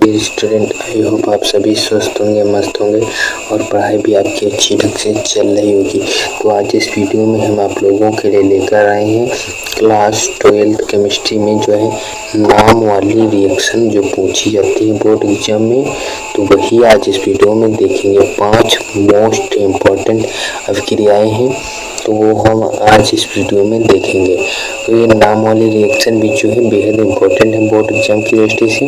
Dear student, I hope आप सभी स्वस्थ होंगे, मस्त होंगे और पढ़ाई भी आपकी अच्छी ढंग से चल रही होगी। तो आज इस वीडियो में हम आप लोगों के लिए लेकर आए हैं क्लास 12th केमिस्ट्री में जो है नाम वाली रिएक्शन जो पूछी जाती है बोर्ड एग्जाम में, तो वही आज इस वीडियो में देखेंगे। 5 मोस्ट इम्पॉर्टेंट अभिक्रियाएं हैं, तो वो हम आज इस वीडियो में देखेंगे। तो ये नाम वाली रिएक्शन भी जो है बेहद इम्पोर्टेंट है बोर्ड एग्जाम की दृष्टि से,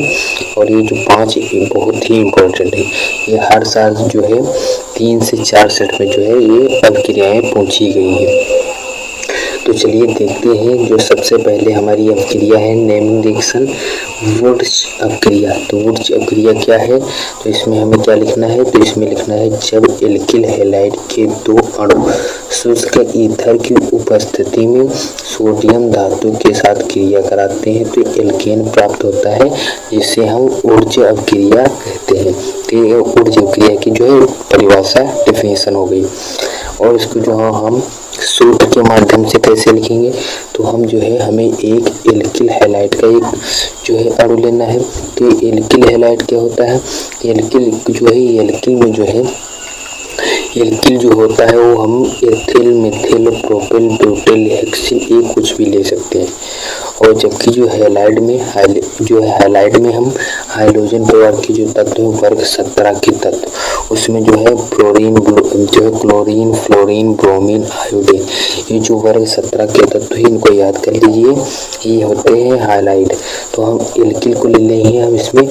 और ये जो 5 बहुत ही इम्पोर्टेंट है। ये हर साल जो है 3 से 4 सेट में जो है ये अभिक्रियाएं पूछी गई है। तो चलिए देखते हैं। जो सबसे पहले हमारी अभिक्रिया है नेमिंग रिएक्शन, वुड्स अभिक्रिया। तो वुड्स अभिक्रिया क्या है, तो इसमें हमें क्या लिखना है, तो इसमें लिखना है जब एल्किल हैलाइड के 2 अणु शुष्क ईथर की उपस्थिति में सोडियम धातु के साथ क्रिया कराते हैं तो एल्केन प्राप्त होता है, जिसे हम ऊर्जा अभिक्रिया कहते हैं। तो ये ऊर्जा अभिक्रिया की जो है परिभाषा डेफिनेशन हो गई। और इसको जो हम सूत्र के माध्यम से कैसे लिखेंगे, तो हम जो है हमें एक एल्किल हैलाइड का एक जो है अणु लेना है। तो एल्किल हैलाइड क्या होता है, एल्किल जो है एल्किल में जो है एल्किल जो होता है वो हम ethyl, Mithil, propyl, butyl, hexyl ये कुछ भी ले सकते हैं। और जबकि जो हैलाइड में हैलाइड में हम हाइड्रोजन परिवार की जो तत्व है वर्ग 17 के तत्व, उसमें जो है फ्लोरीन, जो है क्लोरीन, फ्लोरीन, ब्रोमीन, आयोडीन, ये जो वर्ग 17 के तत्व है इनको याद कर लीजिए, ये होते हैं हैलाइड। तो हम एल्किल को ले लेंगे, हम इसमें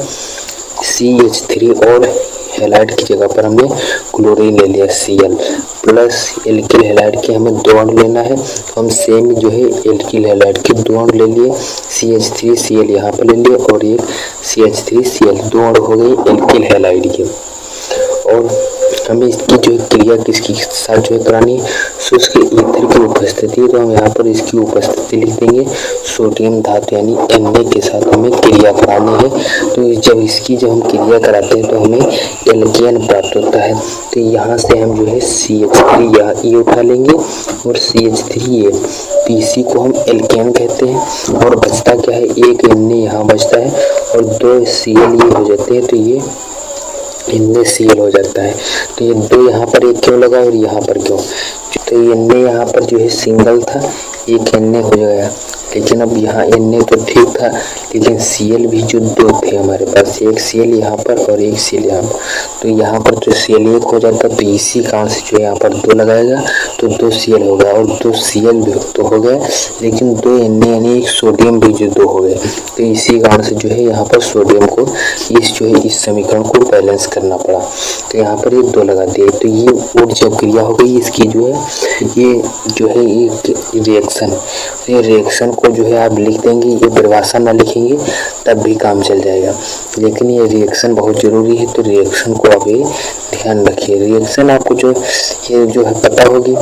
CH3 और हैलाइड की जगह पर हमने क्लोरीन ले लिया Cl प्लस एल्किल हैलाइड के हमें 2 अणु लेना है। तो हम सेम जो है एल्किल हैलाइड के 2 अणु ले लिए, CH3Cl यहाँ पर ले लिए और एक CH3Cl, 2 अणु हो गई एल्किल हैलाइड के। और हमें इसकी जो क्रिया किसकी साथ जो है करानी है, शुष्क ईथर की उपस्थिति, तो हम यहाँ पर इसकी उपस्थिति लिख देंगे सोडियम धातु यानी Na के साथ हमें क्रिया करानी है। तो जब हम क्रिया कराते हैं तो हमें एल्केन प्राप्त होता है। तो यहाँ से हम जो है CH3 यहाँ ये उठा लेंगे और CH3 तो इसी को हम एल्केन कहते हैं। और बचता क्या है, एक Na यहाँ बचता है और 2 Cl ये हो जाते हैं, तो ये NaCl हो जाता है। तो ये 2 यहाँ पर एक क्यों लगा और यहाँ पर क्यों, तो ये Na यहाँ पर जो है सिंगल था, एक Na हो गया, लेकिन अब यहाँ Na तो ठीक था, लेकिन Cl भी जो 2 थे हमारे पास, एक Cl यहाँ पर और एक Cl यहाँ पर, तो यहाँ पर तो Cl 1 हो जाता, तो इसी कारण से जो यहाँ पर 2 लगाएगा तो 2 Cl होगा और 2 Cl भी तो हो गया, लेकिन 2 Na यानी एक सोडियम भी जो 2 हो गए, तो इसी कारण से जो है यहाँ पर सोडियम को इस समीकरण को बैलेंस करना पड़ा। तो यहाँ पर ये 2 लगा दिए, तो ये ऊर्जा अभिक्रिया हो गई। इसकी जो है ये रिएक्शन, ये रिएक्शन को जो है आप लिख देंगे, ये परिभाषा ना लिखेंगे तब भी काम चल जाएगा, लेकिन ये रिएक्शन बहुत ज़रूरी है, तो रिएक्शन को आप ये ध्यान रखिए। रिएक्शन आपको जो है पता होगी,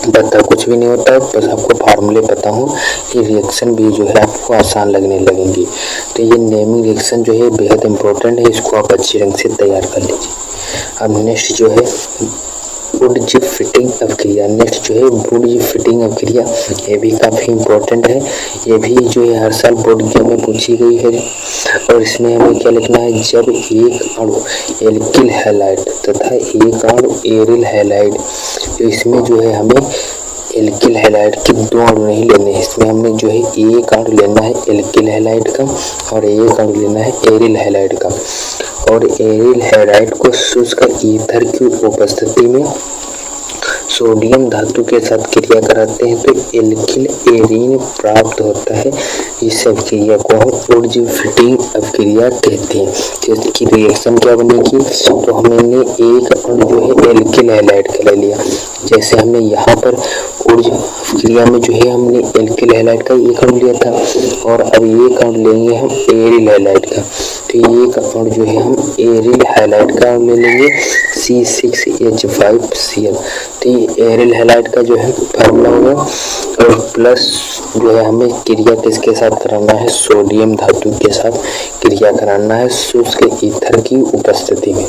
पता कुछ भी नहीं होता है, बस आपको फार्मूले पता हो, ये रिएक्शन भी जो है आपको आसान लगने लगेंगी। तो ये नेमिंग रिएक्शन जो है बेहद इंपॉर्टेंट है, इसको आप अच्छे ढंग से तैयार कर लीजिए। अब नेक्स्ट जो है वुड्स फिटिंग अभिक्रिया, नेक्स्ट जो है वुड्स फिटिंग अभिक्रिया, ये भी काफ़ी इम्पोर्टेंट है। ये भी जो है हर साल बोर्ड एग्जाम में पूछी गई है। और इसमें हमें क्या लिखना है, जब एक अणु एल्किल हैलाइड तथा एक अणु एरिल हैलाइड, तो इसमें जो है हमें एल्किल हैलाइड के 2 अणु नहीं लेने हैं, इसमें हमने जो है एक अणु लेना है एल्किल हैलाइड का और एक अणु लेना है एरिल हैलाइड का। और एरिल हैलाइड को शुष्क ईथर की उपस्थिति में सोडियम धातु के साथ क्रिया कराते हैं तो एल्किल एरीन प्राप्त होता है। इस अभिक्रिया को हम ऊर्जा फिटिंग अभिक्रिया कहते हैं। तो इसकी रिएक्शन क्या बनेगी, तो हमने एक अणु जो है एल्किल हैलाइड का ले लिया, जैसे हमने यहाँ पर ऊर्जा अभिक्रिया में जो है हमने एल्किल हैलाइड का एक अणु लिया था, और अब एक अणु लेंगे हम एरिल हैलाइड का। तो एक अणु जो है हम एरिल हैलाइड का ले लेंगे C6H5Cl। तो ये एरिल हैलाइड का जो है फार्मूला होगा, और प्लस जो है हमें क्रिया किसके साथ कराना है, सोडियम धातु के साथ क्रिया कराना है शुष्क ईथर की उपस्थिति में।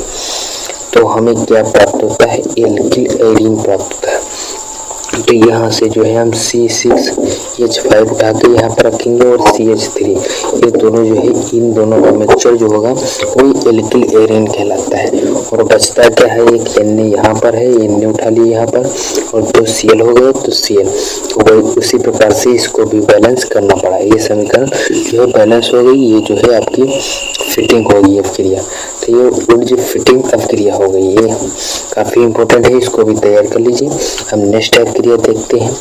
तो हमें क्या प्राप्त होता है, एल्किल एरीन प्राप्त होता है। तो यहाँ से जो है हम C6H5 उठा के यहाँ पर रखेंगे और CH3, ये दोनों जो है, इन दोनों का मिक्सचर जो होगा वही एल्किल एरेन कहलाता है। और बचता क्या है, एक Na यहाँ पर है, Na उठा लिए यहाँ पर, और दो Cl हो गए तो Cl, तो वही उसी प्रकार से इसको भी बैलेंस करना पड़ा। ये समीकरण जो है बैलेंस हो गई, ये जो है आपकी फिटिंग होगी अपक्रिया। तो ये जो फिटिंग अपक्रिया हो गई, ये काफ़ी इंपॉर्टेंट है, इसको भी तैयार कर लीजिए। हम नेक्स्ट अपक्रिया देखते हैं।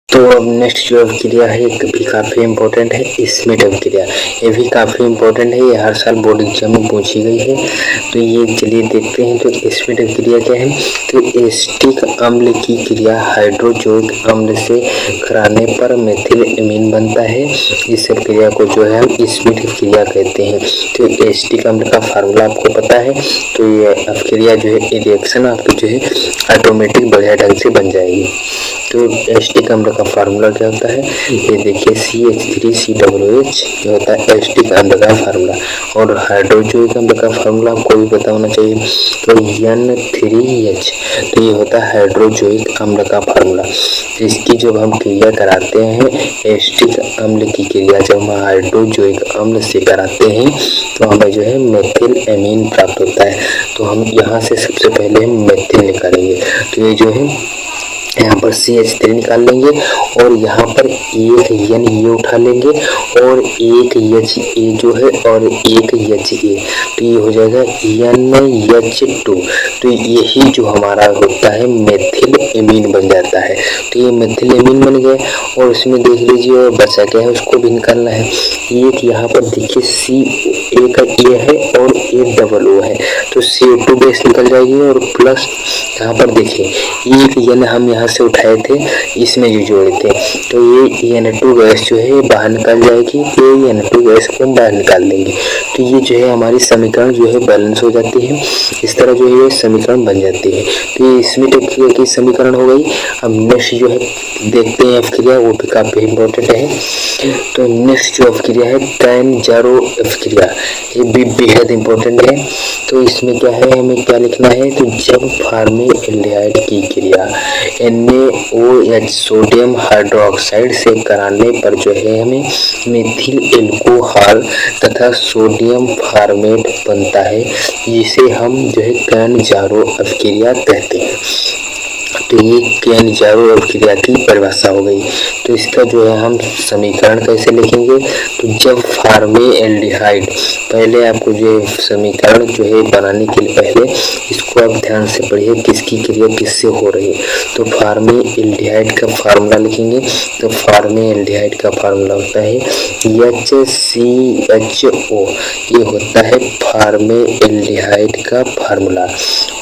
तो अब नेक्स्ट जो अपक्रिया है ये भी काफ़ी इम्पोर्टेंट है, स्मिट अपक्रिया। ये भी काफ़ी इम्पोर्टेंट है, ये हर साल बोर्ड एग्जाम में पूछी गई है। तो ये चलिए देखते हैं। तो स्मिट अपक्रिया क्या है, तो एसिटिक अम्ल की क्रिया हाइड्रोजोइक अम्ल से कराने पर मेथिल एमीन बनता है। इस क्रिया को जो है हम स्मिट क्रिया कहते हैं। तो एसिटिक अम्ल का फार्मूला आपको पता है, तो ये अपक्रिया जो है रिएक्शन आपकी जो है ऑटोमेटिक बढ़िया ढंग से बन जाएगी। तो एसिटिक अम्ल का फार्मूला क्या होता है, ये देखिए CH3COOH, ये होता है एसिटिक अम्ल का फार्मूला। और हाइड्रोजोइक अम्ल का फार्मूला आपको भी पता होना चाहिए, तो N3H, तो ये होता है हाइड्रोजोइक अम्ल का फार्मूला। इसकी जब हम क्रिया कराते हैं, एसिटिक अम्ल की क्रिया जब हम हाइड्रोजोइक अम्ल से कराते हैं तो हमें जो है मेथिल एमीन प्राप्त होता है। तो हम यहाँ से सबसे पहले हम मेथिल निकालेंगे। तो ये जो है यहाँ पर CH3 निकाल लेंगे और यहाँ पर एक N ये उठा लेंगे और एक HA जो है और एक HA, तो ये हो जाएगा NH2। तो यही जो हमारा होता है मेथिल एमीन बन जाता है। तो ये मेथिल एमीन बन गया और उसमें देख लीजिए और बचा क्या है, उसको भी निकालना है। एक यहाँ पर देखिए C का A है और A है, तो CO2 गैस निकल जाएगी और प्लस यहाँ पर देखिए एक N हम यहाँ से उठाए थे, इसमें जो जोड़े थे, तो ये N2 गैस जो है बाहर निकल जाएगी। तो ये N2 गैस को हम बाहर निकाल देंगे। तो ये जो है हमारी समीकरण जो है बैलेंस हो जाती है। इस तरह जो है ये समीकरण बन जाती है। तो ये स्मिट अपक्रिया की समीकरण हो गई। अब नेक्स्ट जो है देखते हैं अपक्रिया, वो भी काफ़ी इम्पोर्टेंट है। तो नेक्स्ट जो अपक्रिया है कैन-जारो अपक्रिया, ये भी बेहद इम्पोर्टेंट है। तो इसमें क्या है, हमें क्या लिखना है, तो जब फॉर्मेल्डिहाइड की क्रिया NaOH सोडियम हाइड्रोक्साइड से कराने पर जो है हमें मेथिल एल्कोहल तथा सोडियम फॉर्मेट बनता है, जिसे हम जो है कैन-जारो अपक्रिया कहते हैं। तो ये कैन-जारो अपक्रिया की परिभाषा हो गई। तो इसका जो है हम समीकरण कैसे लिखेंगे, तो जब फॉर्मेल्डिहाइड, पहले आपको जो है समीकरण जो है बनाने के लिए पहले इसको आप ध्यान से पढ़िए, किसकी क्रिया किससे हो रही है। तो फॉर्मेल्डिहाइड का फार्मूला लिखेंगे। तो फॉर्मेल्डिहाइड का फार्मूला होता है HCHO, ये होता है फॉर्मेल्डिहाइड का फार्मूला।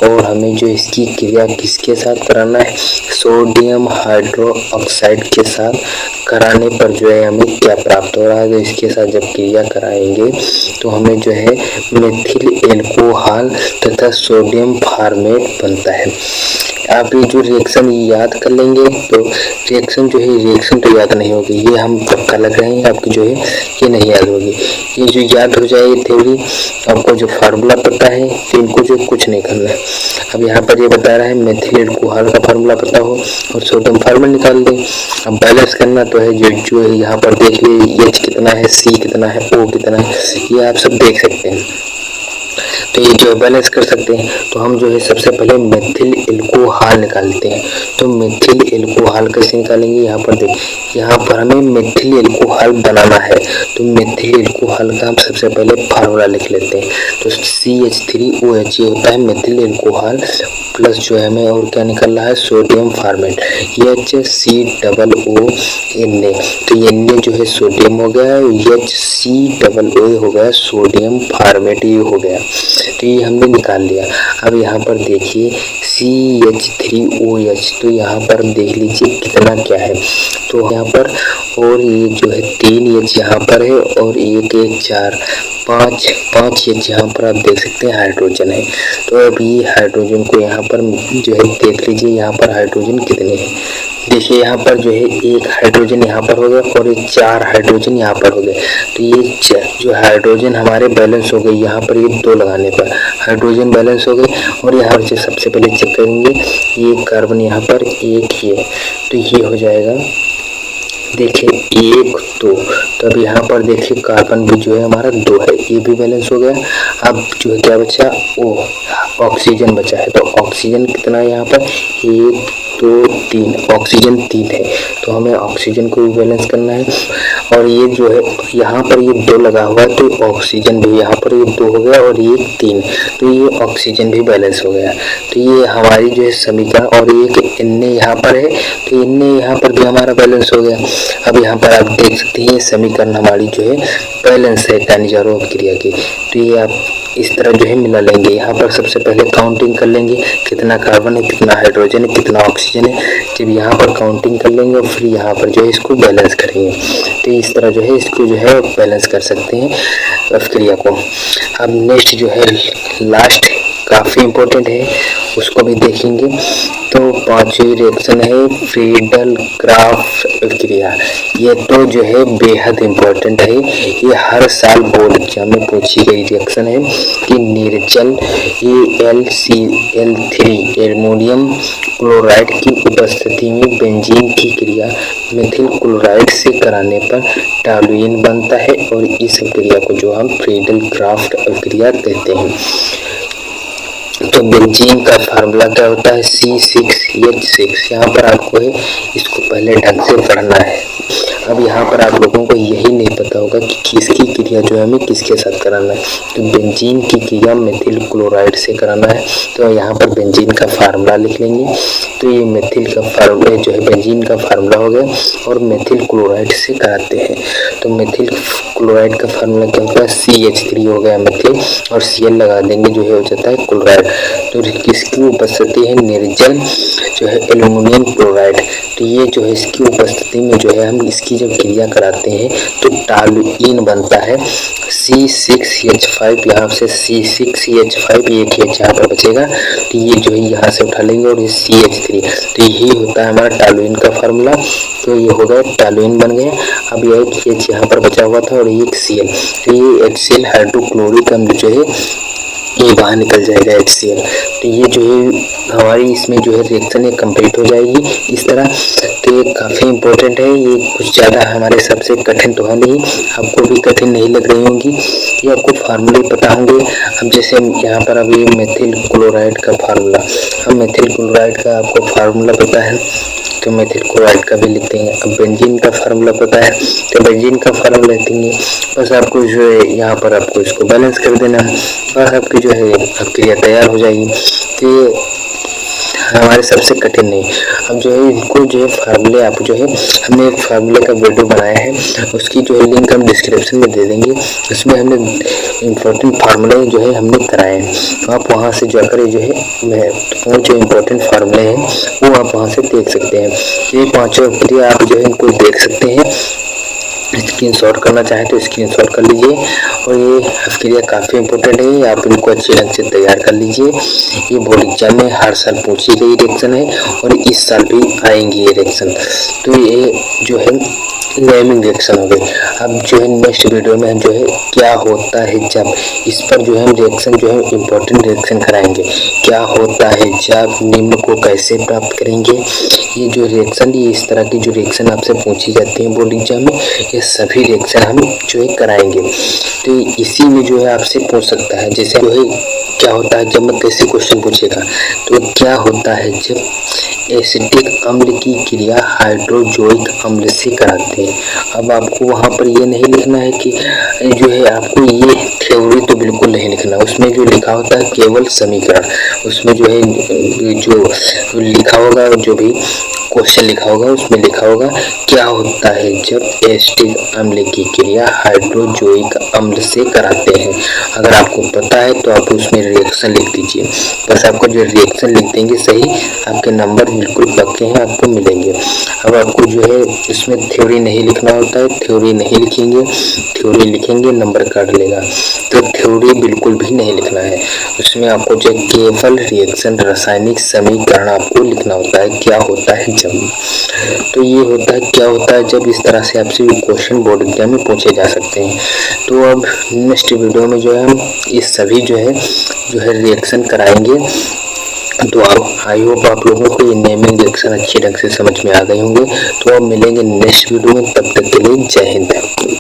और हमें जो इसकी क्रिया किसके साथ कराना है, सोडियम हाइड्रोक्साइड के साथ कराने पर जो है हमें क्या प्राप्त हो रहा है, तो इसके साथ जब क्रिया कराएंगे तो हमें जो है मेथिल एल्कोहल तथा सोडियम फॉर्मेट बनता है। आप ये जो रिएक्शन याद कर लेंगे, तो रिएक्शन जो है, रिएक्शन तो याद नहीं होगी, ये हम पक्का लग रहे हैं आपकी जो है ये नहीं याद होगी। ये जो याद हो जाए थ्योरी, आपको जो फार्मूला पता है तो इनको जो कुछ नहीं करना है। अब यहाँ पर ये बता रहा है मेथिल एल्कोहल का फार्मूला पता हो और सोडियम फॉर्मेट निकाल दें। अब बैलेंस करना तो है, जो है यहाँ पर देख लीजिए H कितना है, C कितना है, O कितना है, ये आप सब देख सकते हैं। तो ये जो बैलेंस कर सकते हैं। तो हम जो है सबसे पहले मेथिल एल्कोहल निकालते हैं। तो मेथिल एल्कोहल कैसे निकालेंगे, यहाँ पर देख, यहाँ पर हमें मेथिल एल्कोहल बनाना है। तो मेथिल एल्कोहल का हम सबसे पहले फार्मूला लिख लेते हैं। तो CH3OH ये होता है मेथिल एल्कोहल, प्लस जो है हमें और क्या निकल रहा है, सोडियम फॉर्मेट HCOO Na। तो ये Na जो है सोडियम हो गया, HCOO हो गया सोडियम फॉर्मेट, ये हो गया। तो ये हमने निकाल लिया। अब यहाँ पर देखिए CH3OH, तो यहाँ पर देख लीजिए कितना क्या है, तो यहाँ पर और ये जो है 3 H यहाँ पर है और 1 1 4, पाँच एच यहाँ पर आप देख सकते हैं हाइड्रोजन है। तो अब ये हाइड्रोजन को यहाँ पर जो है देख लीजिए, यहाँ पर हाइड्रोजन कितने हैं। देखिए यहाँ पर जो है एक हाइड्रोजन यहाँ पर हो गया और ये 4 हाइड्रोजन यहाँ पर हो गए। तो ये जो हाइड्रोजन हमारे बैलेंस हो गए, यहाँ पर ये 2 लगाने पर हाइड्रोजन बैलेंस हो गए। और यहाँ से सबसे पहले चेक करेंगे ये कार्बन यहाँ पर एक ये, तो ये हो जाएगा देखिए 1 2। तो अब यहाँ पर देखिए कार्बन भी जो है हमारा 2 है, ये भी बैलेंस हो गया। अब जो है क्या बचा, ओ ऑक्सीजन बचा है। तो ऑक्सीजन कितना है यहाँ पर 1 2 3, ऑक्सीजन 3 है। तो हमें ऑक्सीजन को भी बैलेंस करना है। और ये जो है यहाँ पर ये 2 लगा हुआ है, तो ऑक्सीजन भी यहाँ पर ये 2 हो गया और ये 3, तो ये ऑक्सीजन भी बैलेंस हो गया। तो ये हमारी जो है समीकरण, और एक इनने यहाँ पर है तो इनने यहाँ पर भी हमारा बैलेंस हो गया। अब यहाँ पर आप देख सकते हैं समीकरण हमारी जो है बैलेंस है कानिजारो क्रिया की। तो ये आप इस तरह जो है मिला लेंगे। यहाँ पर सबसे पहले काउंटिंग कर लेंगे कितना कार्बन है, कितना हाइड्रोजन है, कितना ऑक्सीजन है। जब यहाँ पर काउंटिंग कर लेंगे और फिर यहाँ पर जो है इसको बैलेंस करेंगे। तो इस तरह जो है इसको जो है बैलेंस कर सकते हैं क्रिया को। अब नेक्स्ट जो है लास्ट काफ़ी इम्पोर्टेंट है, उसको भी देखेंगे। तो 5वीं रिएक्शन है फ्रीडल क्राफ्ट क्रिया। ये तो जो है बेहद इम्पोर्टेंट है, ये हर साल बोर्ड एग्जाम में पूछी गई रिएक्शन है कि निर्जल AlCl3 एल्युमिनियम क्लोराइड की उपस्थिति में बेंजीन की क्रिया मिथिल क्लोराइड से कराने पर टॉलुइन बनता है, और इस क्रिया को जो हम फ्रीडल क्राफ्ट क्रिया कहते हैं। तो बेंजीन का फार्मूला क्या होता है C6H6। यहाँ पर आपको है इसको पहले ढंग से पढ़ना है। अब यहाँ पर आप लोगों को यही नहीं पता होगा कि किसकी क्रिया जो है हमें किसके साथ कराना है। तो बेंजीन की क्रिया मेथिल क्लोराइड से कराना है, तो यहाँ पर बेंजीन का फार्मूला लिख लेंगे। तो ये मेथिल का फार्मूला जो है बेंजीन का फार्मूला हो गया, और मेथिल क्लोराइड से कराते हैं। तो मेथिल क्लोराइड का फार्मूला क्या होता है CH3 हो गया मेथिल, और Cl लगा देंगे जो है हो जाता है क्लोराइड। तो किसकी उपस्थिति है निर्जल जो है एल्युमिनियम क्लोराइड। तो ये जो है इसकी उपस्थिति में जो है हम इसकी जब क्रिया कराते हैं तो टॉलुइन बनता है C6H5। यहाँ से C6H5 एक H यहाँ पर बचेगा, तो ये जो है यहाँ से उठा लेंगे और ये CH3। तो यही होता है हमारा टॉलुइन का फार्मूला। तो ये हो गया टॉलुइन बन गया। अब ये एक H यहाँ पर बचा हुआ था और एक Cl, तो ये HCl हाइड्रोक्लोरिक अम्ल जो है ये बाहर निकल जाएगा HCl। तो ये जो है हमारी इसमें जो है रिएक्शन ये कंप्लीट हो जाएगी इस तरह। तो ये काफ़ी इम्पोर्टेंट है, ये कुछ ज़्यादा हमारे सबसे कठिन तो है नहीं, आपको भी कठिन नहीं लग रही होंगी, ये आपको फार्मूले पता होंगे। अब जैसे यहाँ पर अभी मेथिल क्लोराइड का फार्मूला, अब मेथिल क्लोराइड का आपको फार्मूला पता है तो मेथिल क्लोराइड का भी लिख देंगे। अब बेंजीन का फार्मूला पता है तो बेंजीन का फार्मूला लिख देंगे। बस आपको जो है यहाँ पर आपको इसको बैलेंस कर देना है, बस आपकी जो है क्रिया तैयार हो जाएगी। तो ये हमारे सबसे कठिन नहीं। अब जो है इनको जो है फार्मूले आप जो है हमने एक फार्मूले का वीडियो बनाया है, उसकी जो है लिंक हम डिस्क्रिप्शन में दे देंगे। उसमें हमने इम्पोर्टेंट फार्मूले जो है हमने कराए हैं, तो आप वहाँ से जाकर जो है वो जो इम्पोर्टेंट फार्मूले हैं वो आप वहाँ से देख सकते हैं। ये 5 क्रिया आप जो है इनको देख सकते हैं। स्क्रीनशॉट करना चाहें तो स्क्रीनशॉट कर लीजिए। और ये क्रिया काफ़ी इंपॉर्टेंट है, आप इनको अच्छे ढंग से तैयार कर लीजिए। ये बोर्ड एग्जाम में हर साल पूछी गई रिएक्शन है और इस साल भी आएंगी ये रिएक्शन। तो ये जो है नेमिंग रिएक्शन हो गई। अब जो है नेक्स्ट वीडियो में हम जो है क्या होता है जब, इस पर जो है हम रिएक्शन जो है इम्पोर्टेंट रिएक्शन कराएंगे। क्या होता है जब, निम्न को कैसे प्राप्त करेंगे, ये जो रिएक्शन ये इस तरह की जो रिएक्शन आपसे पूछी जाती है बोर्ड एग्जाम में, ये सभी रिएक्शन हम जो है कराएंगे। तो इसी में जो है आपसे पूछ सकता है, जैसे जो है क्या होता है जब में कैसे क्वेश्चन पूछेगा। तो क्या होता है जब एसिटिक अम्ल की क्रिया हाइड्रोजोइक अम्ल से कराते हैं। अब आपको वहाँ पर ये नहीं लिखना है कि जो है आपको ये थ्योरी तो बिल्कुल नहीं लिखना, उसमें जो लिखा होता है केवल समीकरण, उसमें जो है जो लिखा होगा जो भी क्वेश्चन लिखा होगा उसमें लिखा होगा क्या होता है जब एसिटिक अम्ल की क्रिया हाइड्रोजोइक अम्ल से कराते हैं। अगर आपको पता है तो आप उसमें रिएक्शन लिख दीजिए। बस आपको जो रिएक्शन लिख देंगे सही, आपके नंबर बिल्कुल पक्के हैं, आपको मिलेंगे। अब आपको जो है इसमें थ्योरी नहीं लिखना होता है, थ्योरी नहीं लिखेंगे, थ्योरी लिखेंगे नंबर काट लेगा। तो थ्योरी बिल्कुल भी नहीं लिखना है, उसमें आपको जो केवल रिएक्शन रासायनिक समीकरण आपको लिखना होता है। क्या होता है जब, तो ये होता है क्या होता है जब, इस तरह से आपसे क्वेश्चन बोर्ड एग्जाम में पूछे जा सकते हैं। तो अब नेक्स्ट वीडियो में जो है हम इस सभी जो है रिएक्शन कराएंगे। तो आप आई होप आप लोगों को ये नेमिंग रिएक्शन अच्छे ढंग से समझ में आ गए होंगे। तो अब मिलेंगे नेक्स्ट वीडियो में, तब तक के लिए जय हिंद।